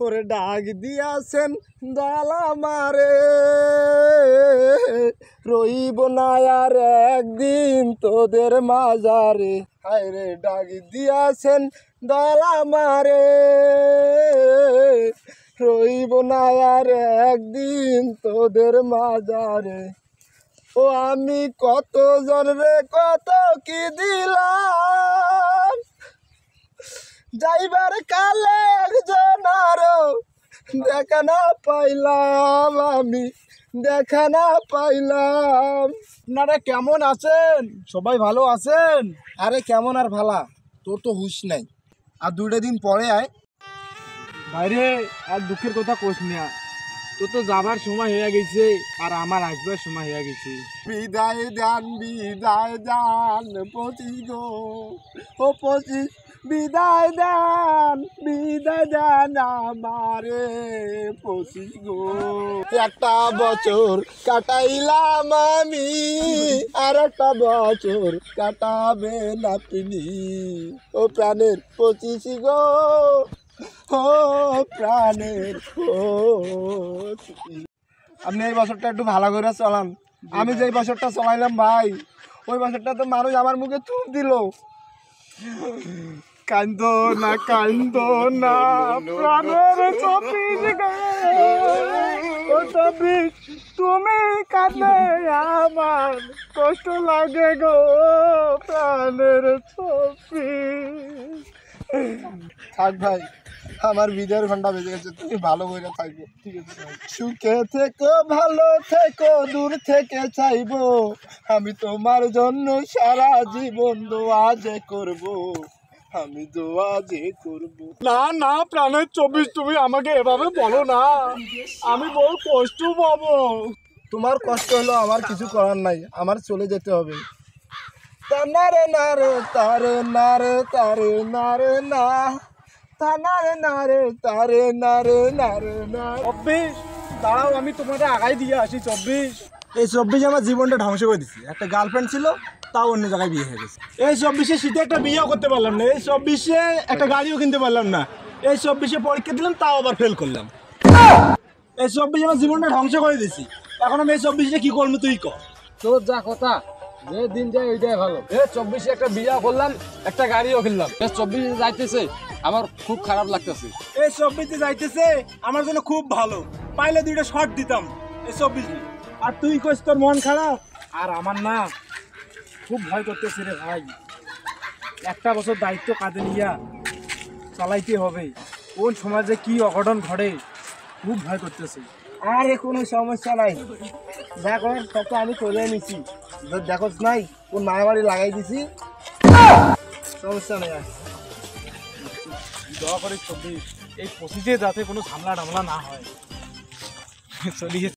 ওরে ডাক দিয়াছেন দয়াল আমারে, রইব না আর একদিন তোদের মাজারে। হায় রে ডাক দিয়াছেন দয়াল আমারে, রইব না আর একদিন তোদের মাজারে। ও আমি কত জনরে কত কি দিলাম, যাইবার কালে একজন আরো দেখা না পাইলাম, আমি দেখা না পাইলাম। আপনারা কেমন আছেন? সবাই ভালো আছেন? আরে কেমন আর ভালা, তোর তো হুশ নাই। আর 2টা দিন পরে আয়। ভাইরে আর দুঃখের কথা কোস না, তোর তো যাবার সময় হয়ে গেছে আর আমার আসবার সময় হয়ে গেছে। বিদায় দান 25 গো, ও 25 বিদায় দান আমারে 25 গো। একটা বছর কাটাইলাম আমি, আর একটা বছর কাটাবে না তিনি। ও প্রাণের 25 গো, ও প্রাণের 25। আপনি এই বছরটা একটু ভালো করে চালান। আমি যে বছরটা চালাইলাম ভাই, ওই বছরটা তো মানুষ আমার মুখে থুপ দিল। কান্দো না প্রাণের 25 গো, ও 25 তুমি কাঁদলে আমার কষ্ট লাগে গো, প্রাণের 25। থাক ভাই, আমার বিজয়ের ঘন্টা বেজে গেছে, তুমি ভালো করে থাকবো। ঠিক আছে, সুখে থেকো ভালো থেকো, দূর থেকে চাইবো আমি তোমার জন্য সারা জীবন দোয়া যে করবো, আমি দোয়া যে করবো। না প্রাণের 24 তুমি আমাকে এভাবে বলো না, আমি বহু কষ্ট পাবো। তোমার কষ্ট হলো, আমার কিছু করার নাই, আমার চলে যেতে হবে। তানারে নারে তারে নারে তারে নারে না, তানারে নারে তারে নারে নারে না। 24 দাঁড়াও, আমি তোমাকে আগাই দিয়ে আসি। 24 এই 24 আমার জীবনটা ধ্বংস করে দিছি। একটা গার্লফ্রেন্ড ছিল, তাও অন্য জায়গায় বিয়ে হয়ে গেছে। এই 24 শীতে একটা বিয়েও করতে পারলাম না, এই 24 একটা গাড়িও কিনতে পারলাম না, এই 24 পরীক্ষা দিলাম তাও আবার ফেল করলাম। এই 24 আমার জীবনটা ধ্বংস করে দিছি। এখন আমি এই 24 কি করবো তুই কর। তোর যা কথা, যে দিন যায় ওইটাই ভালো। 24 একটা বিয়া করলাম, একটা গাড়িও কিনলাম, 24 যাইতেছে আমার খুব খারাপ লাগতেছে। এই 24 যাইতেছে আমার জন্য খুব ভালো, পাইলে 2টা শর্ট দিতাম এই 24। আর তুই কইস তোর মন খারাপ, আর আমার না খুব ভয় করতেছে রে ভাই। একটা বছর দায়িত্ব কাঁধে নিয়া চালাইতে হবে, কোন সমাজে কি অঘটন ঘটে খুব ভয় করতেছে। আরে কোনো সমস্যা নাই, যা করার সব তো আমি করে নিছি। দেখো নাই কোন মায়া বাড়ি লাগাই দিছি, সমস্যা নেই। দোয়া করে 24 এই 25 যাতে কোনো ঝামেলা টামলা না হয়। চলিয়ে